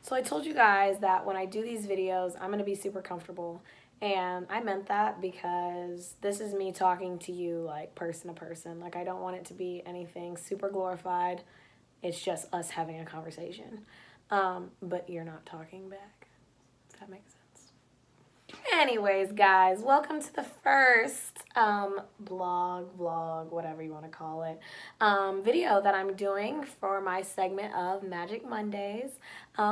So I told you guys that when I do these videos, I'm going to be super comfortable. And I meant that because this is me talking to you like person to person. Like I don't want it to be anything super glorified. It's just us having a conversation. But you're not talking back. If that makes sense. Anyways, guys, welcome to the first vlog, whatever you want to call it, video that I'm doing for my segment of Magic Mondays,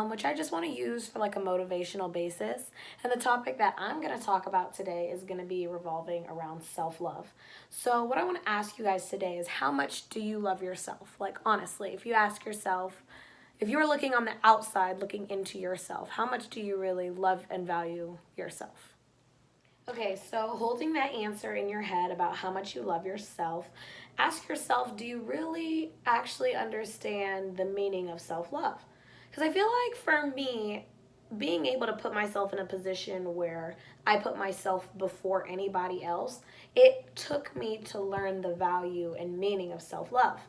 which I just want to use for like a motivational basis. And the topic that I'm going to talk about today is going to be revolving around self-love. So what I want to ask you guys today is, how much do you love yourself? Like honestly, if you ask yourself, if you were looking on the outside, looking into yourself, how much do you really love and value yourself? Okay, so holding that answer in your head about how much you love yourself, ask yourself, do you really actually understand the meaning of self love? Because I feel like for me, being able to put myself in a position where I put myself before anybody else, it took me to learn the value and meaning of self love.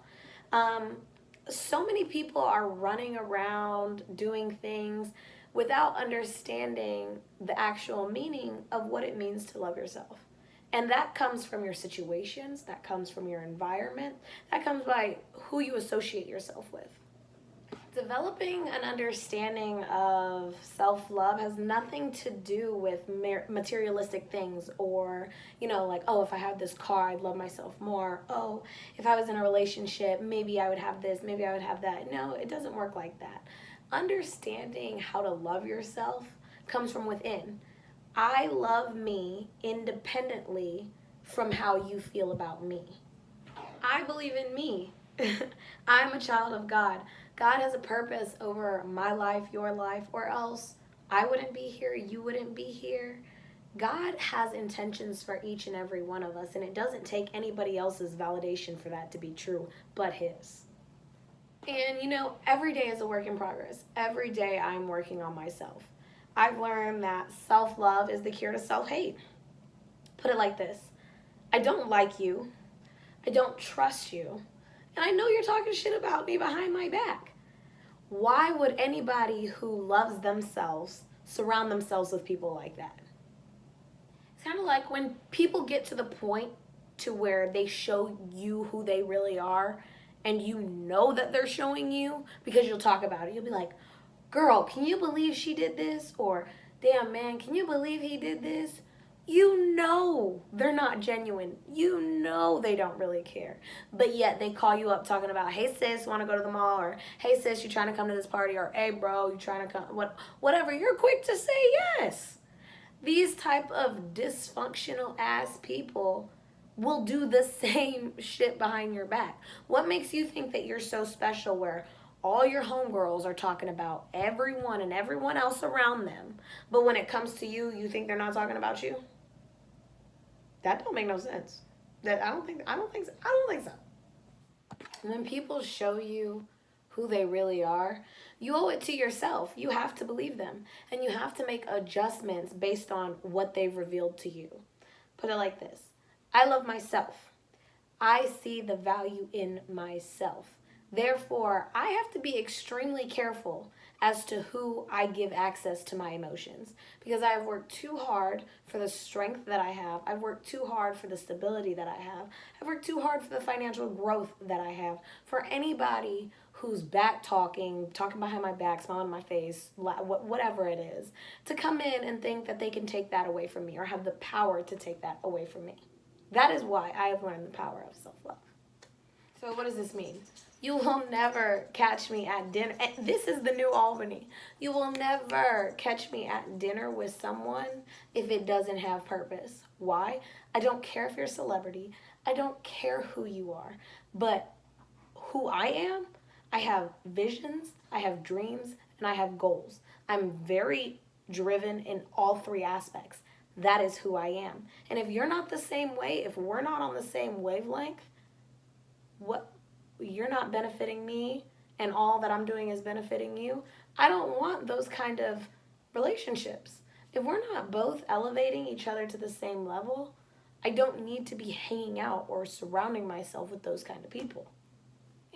Um, so many people are running around doing things without understanding the actual meaning of what it means to love yourself. And that comes from your situations, that comes from your environment, that comes by who you associate yourself with. Developing an understanding of self love has nothing to do with materialistic things, or, like, oh, if I had this car, I'd love myself more. Oh, if I was in a relationship, maybe I would have this, maybe I would have that. No, it doesn't work like that. Understanding how to love yourself comes from within. I love me independently from how you feel about me. I believe in me. I'm a child of God. God has a purpose over my life, your life, or else I wouldn't be here, you wouldn't be here. God has intentions for each and every one of us, and it doesn't take anybody else's validation for that to be true but His. And every day is a work in progress. Every day I'm working on myself. I've learned that self love is the cure to self hate. Put it like this: I don't like you, I don't trust you, and I know you're talking shit about me behind my back. Why would anybody who loves themselves surround themselves with people like that? It's kind of like when people get to the point to where they show you who they really are, and you know that they're showing you because you'll talk about it. You'll be like, girl, can you believe she did this? Or, damn, man, can you believe he did this? You know they're not genuine. You know they don't really care. But yet they call you up talking about, hey sis, want to go to the mall? Or hey sis, you trying to come to this party? Or hey bro, you trying to come? Whatever. You're quick to say yes. These type of dysfunctional ass people will do the same shit behind your back. What makes you think that you're so special where all your homegirls are talking about everyone and everyone else around them, but when it comes to you, you think they're not talking about you? That don't make no sense. That I don't think so. When people show you who they really are, you owe it to yourself. You have to believe them, and you have to make adjustments based on what they've revealed to you. Put it like this: I love myself. I see the value in myself. Therefore, I have to be extremely careful as to who I give access to my emotions, because I have worked too hard for the strength that I have. I've worked too hard for the stability that I have. I've worked too hard for the financial growth that I have. For anybody who's back talking behind my back, smiling in my face, whatever it is, to come in and think that they can take that away from me or have the power to take that away from me. That is why I have learned the power of self-love. So what does this mean? You will never catch me at dinner. This is the new Albany. You will never catch me at dinner with someone if it doesn't have purpose. Why? I don't care if you're a celebrity. I don't care who you are. But who I am, I have visions, I have dreams, and I have goals. I'm very driven in all three aspects. That is who I am. And if you're not the same way, if we're not on the same wavelength, what you're not benefiting me and all that I'm doing is benefiting you, I don't want those kind of relationships. If we're not both elevating each other to the same level, I don't need to be hanging out or surrounding myself with those kind of people.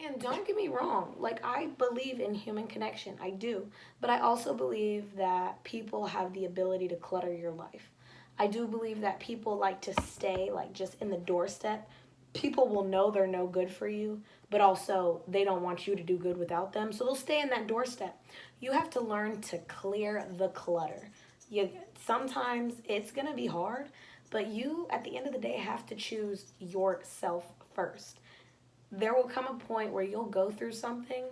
And don't get me wrong, like I believe in human connection, I do. But I also believe that people have the ability to clutter your life. I do believe that people like to stay like just in the doorstep. People will know they're no good for you, but also they don't want you to do good without them. So they'll stay in that doorstep. You have to learn to clear the clutter. You sometimes it's going to be hard, but you at the end of the day have to choose yourself first. There will come a point where you'll go through something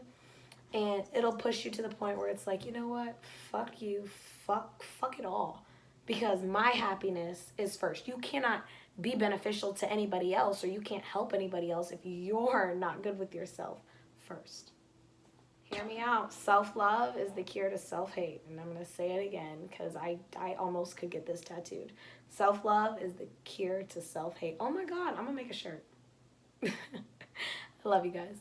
and it'll push you to the point where it's like, you know what? Fuck you. Fuck it all. Because my happiness is first. You cannot be beneficial to anybody else or you can't help anybody else if you're not good with yourself first. Hear me out. Self-love is the cure to self-hate. And I'm going to say it again because I almost could get this tattooed. Self-love is the cure to self-hate. Oh my God, I'm going to make a shirt. I love you guys.